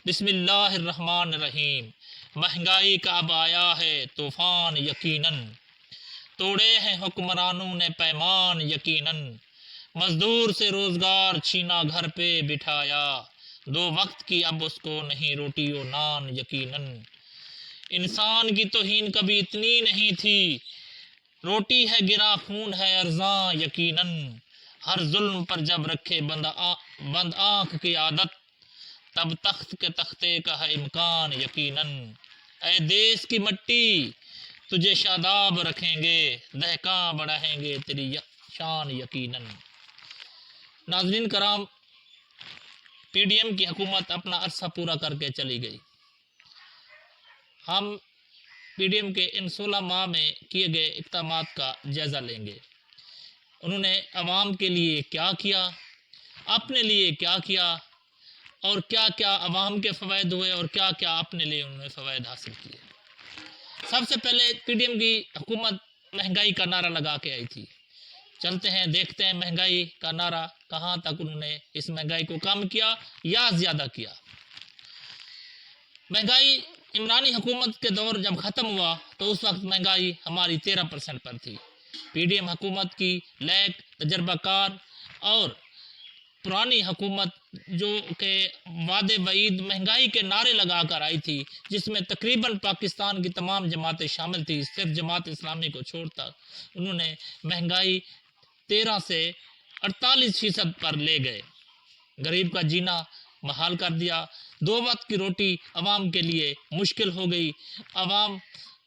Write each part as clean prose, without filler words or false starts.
बिस्मिल्लाहिर्रहमानिर्रहीम। महंगाई का अब आया है तूफान यकीनन, तोड़े हैं हुक्मरानों ने पैमान यकीनन। मजदूर से रोजगार छीना घर पे बिठाया, दो वक्त की अब उसको नहीं रोटी और नान यकीनन। इंसान की तौहीन कभी इतनी नहीं थी, रोटी है गिरा खून है अर्जा यकीनन। हर जुल्म पर जब रखे बंद आंख की आदत, तब तख्त के तख्ते का है इम्कान यकीनन। ऐ देश की मट्टी तुझे शादाब रखेंगे, दहका बढ़ाएंगे तेरी शान यकीनन। नाज़रीन कराम, पीडीएम की हुकूमत अपना अरसा पूरा करके चली गई। हम पीडीएम के इन 16 माह में किए गए इक़दामात का जायज़ा लेंगे। उन्होंने अवाम के लिए क्या किया, अपने लिए क्या किया और क्या क्या अवाम के फ़वायद हुए और क्या क्या अपने लिए उन्होंने फ़वायद हासिल किए। सबसे पहले पीडीएम की हुकूमत महंगाई का नारा लगा के आई थी। चलते हैं देखते हैं महंगाई का नारा कहाँ तक उन्होंने इस महंगाई को कम किया या ज़्यादा किया। महंगाई इमरानी हुकूमत के दौर जब ख़त्म हुआ तो उस वक्त महंगाई हमारी 13% पर थी। पीडीएम हुकूमत की लैक तजर्बाकार और पुरानी हुकूमत जो के वादे वईद महंगाई के नारे लगा कर आई थी, जिसमें तकरीबन पाकिस्तान की तमाम जमातें शामिल थी, सिर्फ जमात इस्लामी को छोड़कर उन्होंने महंगाई 13 से 48% पर ले गए। गरीब का जीना महाल कर दिया, दो वक्त की रोटी अवाम के लिए मुश्किल हो गई, अवाम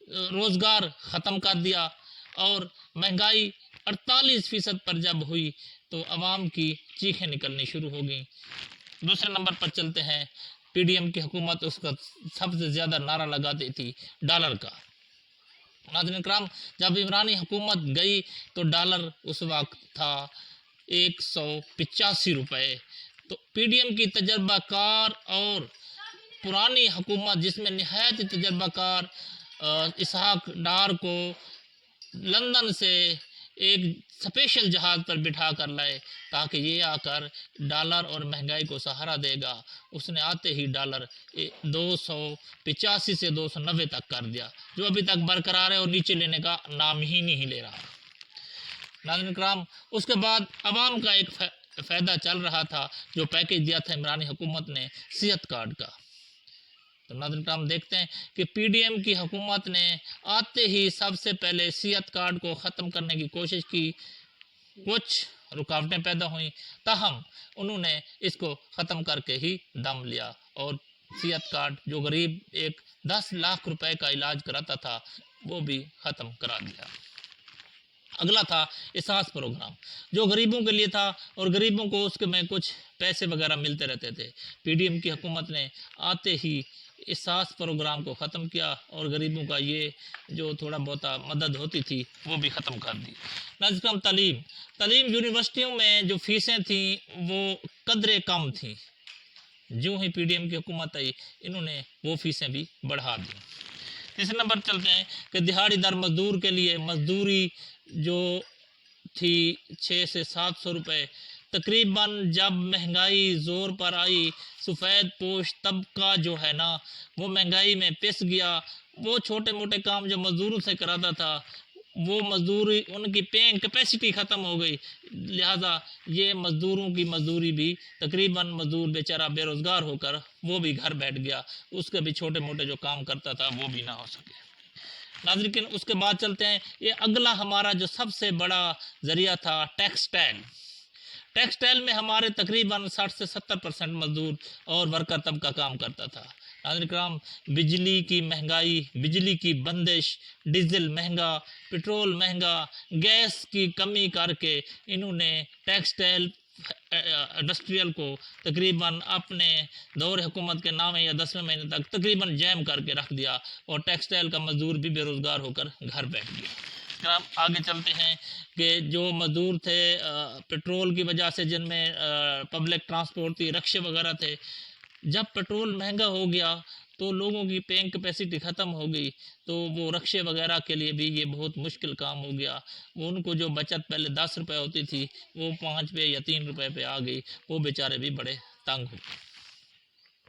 रोज़गार ख़त्म कर दिया और महंगाई 48% पर जब हुई तो अवाम की चीखें निकलनी शुरू हो गई। दूसरे नंबर पर चलते हैं, पीडीएम की हुकूमत उसका सबसे ज़्यादा नारा लगाती थी डॉलर का। नाज़रीन कराम, जब इमरानी हुकूमत गई तो डॉलर उस वक्त था 185 रुपये। तो पीडीएम की तजर्बाकार और पुरानी हुकूमत जिसमें नहायत तजर्बाकार इसहाक डार को लंदन से एक स्पेशल जहाज़ पर बिठा कर लाए ताकि ये आकर डॉलर और महंगाई को सहारा देगा। उसने आते ही डॉलर 285 से 290 तक कर दिया, जो अभी तक बरकरार है और नीचे लेने का नाम ही नहीं ले रहा। नाज़रीन कराम, उसके बाद अवाम का एक फ़ायदा चल रहा था जो पैकेज दिया था इमरानी हुकूमत ने सेहत कार्ड का। तो नाज़रीन कराम देखते हैं कि पीडीएम की हुकूमत ने आते ही सबसे पहले सेहत कार्ड को ख़त्म करने की कोशिश की। कुछ रुकावटें पैदा हुई, ताहम उन्होंने इसको ख़त्म करके ही दम लिया और सेहत कार्ड जो गरीब एक 10 लाख रुपए का इलाज कराता था वो भी ख़त्म करा दिया। अगला था एहसास प्रोग्राम जो गरीबों के लिए था और गरीबों को उसके में कुछ पैसे वगैरह मिलते रहते थे। पीडीएम की हुकूमत ने आते ही एहसास प्रोग्राम को ख़त्म किया और गरीबों का ये जो थोड़ा बहुत मदद होती थी वो भी ख़त्म कर दी। नाज़रीन, तालीम यूनिवर्सिटियों में जो फ़ीसें थी वो कदरे कम थी। जो ही पीडीएम की हुकूमत आई इन्होंने वो फ़ीसें भी बढ़ा दी। तीसरे नंबर चलते हैं कि दिहाड़ीदार मजदूर के लिए मजदूरी जो थी 600 से 700 रुपये। तकरीबन जब महंगाई ज़ोर पर आई, सफ़ेद पोश तबका जो है ना वो महंगाई में पिस गया। वो छोटे मोटे काम जो मज़दूरों से कराता था वो मजदूरी उनकी पेइंग कैपेसिटी ख़त्म हो गई, लिहाजा ये मज़दूरों की मजदूरी भी तकरीबन मज़दूर बेचारा बेरोज़गार होकर वो भी घर बैठ गया, उसके भी छोटे मोटे जो काम करता था वो भी ना हो सके। नाज़रीन, उसके बाद चलते हैं, ये अगला हमारा जो सबसे बड़ा ज़रिया था टेक्सटाइल में हमारे तकरीबन 60 से 70% मजदूर और वर्कर तबका काम करता था। नाज़रीन कराम, बिजली की महंगाई, बिजली की बंदिश, डीजल महंगा, पेट्रोल महंगा, गैस की कमी करके इन्होंने टेक्सटाइल इंडस्ट्रियल को तकरीबन अपने दौर हुकूमत के 9वें या 10वें महीने तक तकरीबन जैम करके रख दिया और टेक्सटाइल का मजदूर भी बेरोज़गार होकर घर बैठ गया। अब आगे चलते हैं कि जो मजदूर थे पेट्रोल की वजह से जिनमें पब्लिक ट्रांसपोर्ट थी, रिक्शे वगैरह थे, जब पेट्रोल महंगा हो गया तो लोगों की पेइंग कैपेसिटी ख़त्म हो गई तो वो रिक्शे वगैरह के लिए भी ये बहुत मुश्किल काम हो गया। वो उनको जो बचत पहले 10 रुपये होती थी वो 5 रुपये या 3 रुपये पे आ गई, वो बेचारे भी बड़े तंग हो गए।